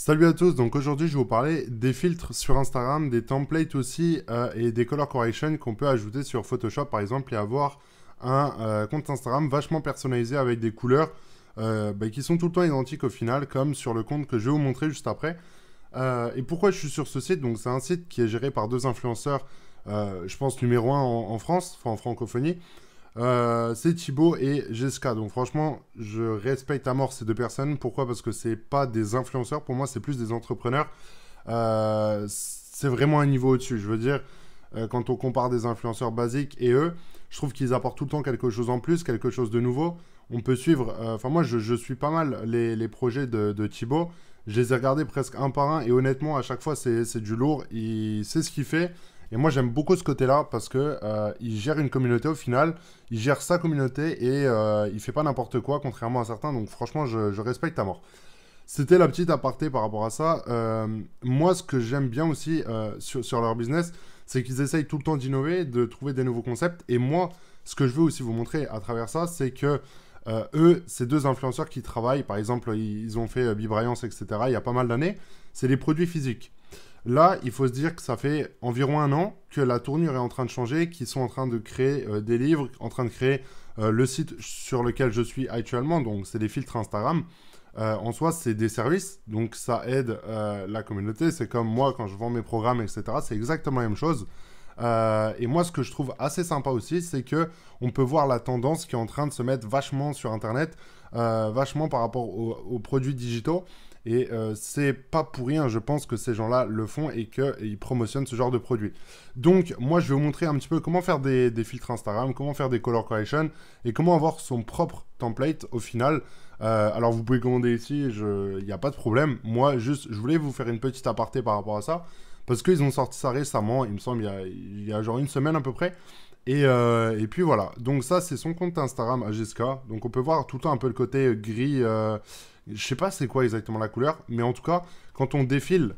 Salut à tous, donc aujourd'hui je vais vous parler des filtres sur Instagram, des templates aussi et des color correction qu'on peut ajouter sur Photoshop par exemple et avoir un compte Instagram vachement personnalisé avec des couleurs qui sont tout le temps identiques au final comme sur le compte que je vais vous montrer juste après. Et pourquoi je suis sur ce site? Donc c'est un site qui est géré par deux influenceurs, je pense numéro un en France, enfin en francophonie. C'est Thibaut et Jessica. Donc franchement, je respecte à mort ces deux personnes. Pourquoi? Parce que c'est pas des influenceurs. Pour moi, c'est plus des entrepreneurs. C'est vraiment un niveau au-dessus. Je veux dire, quand on compare des influenceurs basiques et eux, je trouve qu'ils apportent tout le temps quelque chose en plus, quelque chose de nouveau. On peut suivre. Enfin, moi, je suis pas mal les projets de Thibaut. Je les ai regardés presque un par un et honnêtement, à chaque fois, c'est du lourd. Il sait ce qu'il fait. Et moi, j'aime beaucoup ce côté-là parce que il gère une communauté au final, il gère sa communauté et il fait pas n'importe quoi, contrairement à certains. Donc, franchement, je respecte à mort. C'était la petite aparté par rapport à ça. Moi, ce que j'aime bien aussi sur leur business, c'est qu'ils essayent tout le temps d'innover, de trouver des nouveaux concepts. Et moi, ce que je veux aussi vous montrer à travers ça, c'est que eux, ces deux influenceurs qui travaillent, par exemple, ils ont fait Bibrayance, etc., il y a pas mal d'années, c'est des produits physiques. Là, il faut se dire que ça fait environ un an que la tournure est en train de changer, qu'ils sont en train de créer des livres, en train de créer le site sur lequel je suis actuellement. Donc, c'est des filtres Instagram. En soi, c'est des services, donc ça aide la communauté. C'est comme moi, quand je vends mes programmes, etc. C'est exactement la même chose. Et moi, ce que je trouve assez sympa aussi, c'est que on peut voir la tendance qui est en train de se mettre vachement sur Internet, vachement par rapport aux produits digitaux. Et c'est pas pour rien, je pense que ces gens-là le font et qu'ils promotionnent ce genre de produits. Donc, moi, je vais vous montrer un petit peu comment faire des filtres Instagram, comment faire des color correction et comment avoir son propre template au final. Alors, vous pouvez commander ici, il n'y a pas de problème. Moi, juste, je voulais vous faire une petite aparté par rapport à ça parce qu'ils ont sorti ça récemment, il me semble, il y a genre une semaine à peu près. Et puis voilà, donc ça c'est son compte Instagram à Jessica. Donc on peut voir tout le temps un peu le côté gris, je sais pas c'est quoi exactement la couleur, mais en tout cas quand on défile,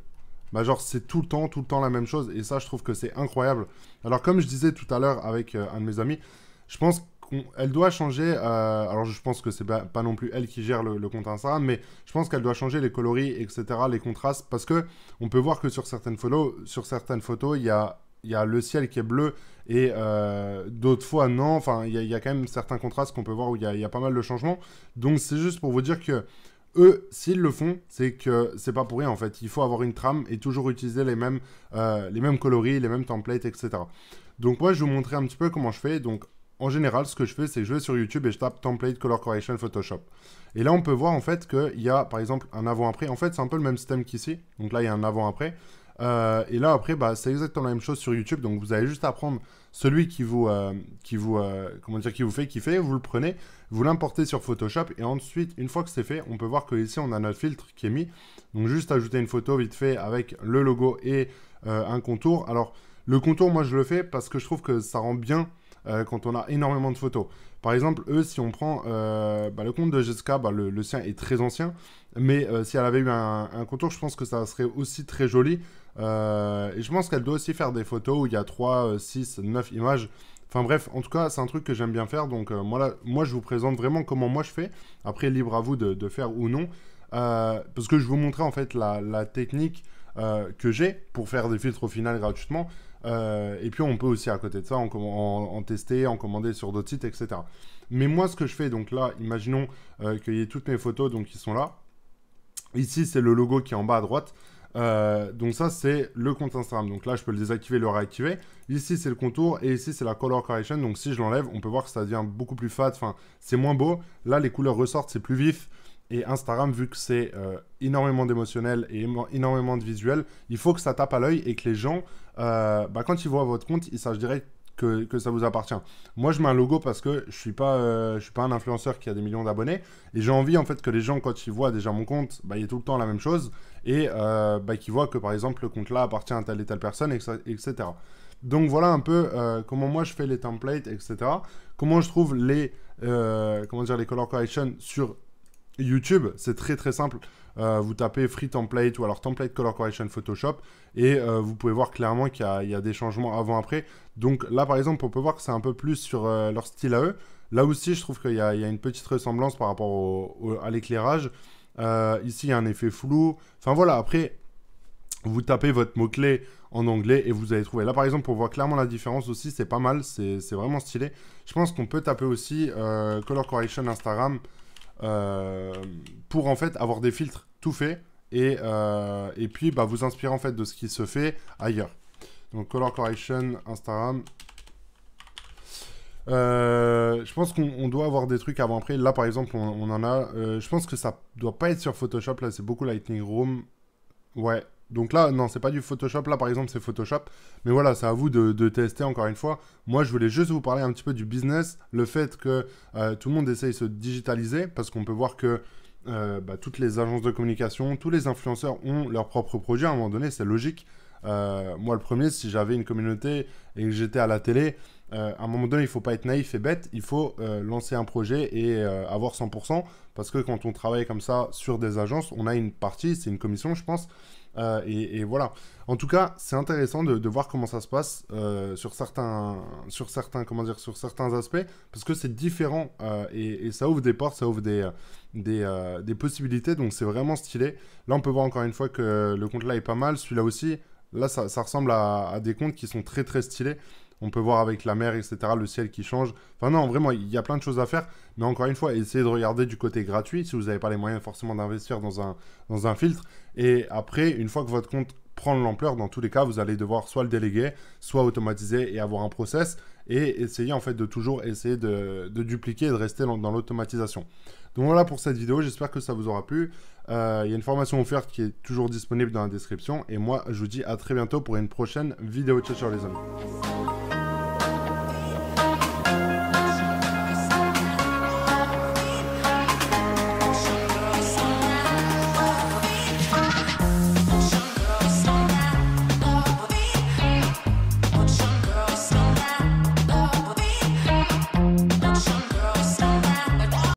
bah genre c'est tout le temps la même chose et ça je trouve que c'est incroyable. Alors comme je disais tout à l'heure avec un de mes amis, je pense qu'elle doit changer, alors je pense que c'est pas non plus elle qui gère le compte Instagram, mais je pense qu'elle doit changer les coloris, etc., les contrastes, parce que on peut voir que sur certaines photos, il y a le ciel qui est bleu et d'autres fois non. Enfin, il y a quand même certains contrastes qu'on peut voir où il y a pas mal de changements. Donc c'est juste pour vous dire que eux, s'ils le font, c'est que c'est pas pour rien en fait. Il faut avoir une trame et toujours utiliser les mêmes coloris, les mêmes templates, etc. Donc moi, je vais vous montrer un petit peu comment je fais. Donc en général, ce que je fais, c'est que je vais sur YouTube et je tape Template Color Correction Photoshop. Et là, on peut voir en fait qu'il y a par exemple un avant-après. En fait, c'est un peu le même système qu'ici. Donc là, il y a un avant-après. Et là, après, bah, c'est exactement la même chose sur YouTube. Donc, vous avez juste à prendre celui comment dire, qui vous fait kiffer. Vous le prenez, vous l'importez sur Photoshop. Et ensuite, une fois que c'est fait, on peut voir que ici, on a notre filtre qui est mis. Donc, juste ajouter une photo vite fait avec le logo et un contour. Alors, le contour, moi, je le fais parce que je trouve que ça rend bien quand on a énormément de photos. Par exemple, eux, si on prend le compte de Jessica, le sien est très ancien, mais si elle avait eu un contour, je pense que ça serait aussi très joli. Et je pense qu'elle doit aussi faire des photos où il y a 3, 6, 9 images. Enfin bref, en tout cas, c'est un truc que j'aime bien faire. Donc moi, je vous présente vraiment comment moi je fais. Après, libre à vous de faire ou non. Parce que je vais vous montrer en fait la technique que j'ai pour faire des filtres au final gratuitement. Et puis on peut aussi à côté de ça en tester, en commander sur d'autres sites, etc. Mais moi ce que je fais, donc là, imaginons qu'il y ait toutes mes photos donc qui sont là. Ici c'est le logo qui est en bas à droite. Donc ça c'est le compte Instagram. Donc là je peux le désactiver, le réactiver. Ici c'est le contour et ici c'est la color correction. Donc si je l'enlève, on peut voir que ça devient beaucoup plus fade. Enfin c'est moins beau. Là les couleurs ressortent, c'est plus vif. Et Instagram, vu que c'est énormément d'émotionnel et énormément de visuels, il faut que ça tape à l'œil et que les gens, quand ils voient votre compte, ils sachent direct que ça vous appartient. Moi, je mets un logo parce que je suis pas un influenceur qui a des millions d'abonnés et j'ai envie en fait que les gens, quand ils voient déjà mon compte, il y a tout le temps la même chose et qu'ils voient que par exemple le compte là appartient à telle et telle personne, etc. Donc voilà un peu comment moi je fais les templates, etc. Comment je trouve les color correction sur YouTube, c'est très très simple. Vous tapez Free Template ou alors Template Color Correction Photoshop et vous pouvez voir clairement qu'il y a des changements avant-après. Donc là par exemple on peut voir que c'est un peu plus sur leur style à eux. Là aussi je trouve qu'il y a une petite ressemblance par rapport à l'éclairage. Ici, il y a un effet flou. Enfin voilà, après, vous tapez votre mot-clé en anglais et vous allez trouver. Là, par exemple, pour voir clairement la différence aussi, c'est pas mal, c'est vraiment stylé. Je pense qu'on peut taper aussi Color Correction Instagram pour en fait avoir des filtres tout faits et puis bah, vous inspirer en fait de ce qui se fait ailleurs. Donc Color Correction Instagram. Je pense qu'on doit avoir des trucs avant-après. Là, par exemple, on en a. Je pense que ça doit pas être sur Photoshop. Là, c'est beaucoup Lightroom. Ouais. Donc là, non, c'est pas du Photoshop. Là, par exemple, c'est Photoshop. Mais voilà, c'est à vous de tester encore une fois. Moi, je voulais juste vous parler un petit peu du business. Le fait que tout le monde essaye de se digitaliser. Parce qu'on peut voir que bah, toutes les agences de communication, tous les influenceurs ont leur propre projet. À un moment donné, c'est logique. Moi, le premier, si j'avais une communauté et que j'étais à la télé, à un moment donné, il ne faut pas être naïf et bête. Il faut lancer un projet et avoir 100%. Parce que quand on travaille comme ça sur des agences, on a une partie, c'est une commission, je pense. Et voilà. En tout cas, c'est intéressant de voir comment ça se passe sur certains aspects, parce que c'est différent et ça ouvre des portes, ça ouvre des possibilités, donc c'est vraiment stylé. Là, on peut voir encore une fois que le compte là est pas mal, celui-là aussi. Là, ça ressemble à des comptes qui sont très très stylés. On peut voir avec la mer, etc., le ciel qui change. Enfin non, vraiment, il y a plein de choses à faire. Mais encore une fois, essayez de regarder du côté gratuit, si vous n'avez pas les moyens forcément d'investir dans un filtre. Et après, une fois que votre compte prend de l'ampleur, dans tous les cas, vous allez devoir soit le déléguer, soit automatiser et avoir un process. Et essayer en fait de toujours essayer de dupliquer et de rester dans l'automatisation. Donc voilà pour cette vidéo, j'espère que ça vous aura plu. Il y a une formation offerte qui est toujours disponible dans la description. Et moi, je vous dis à très bientôt pour une prochaine vidéo. Ciao, ciao les amis.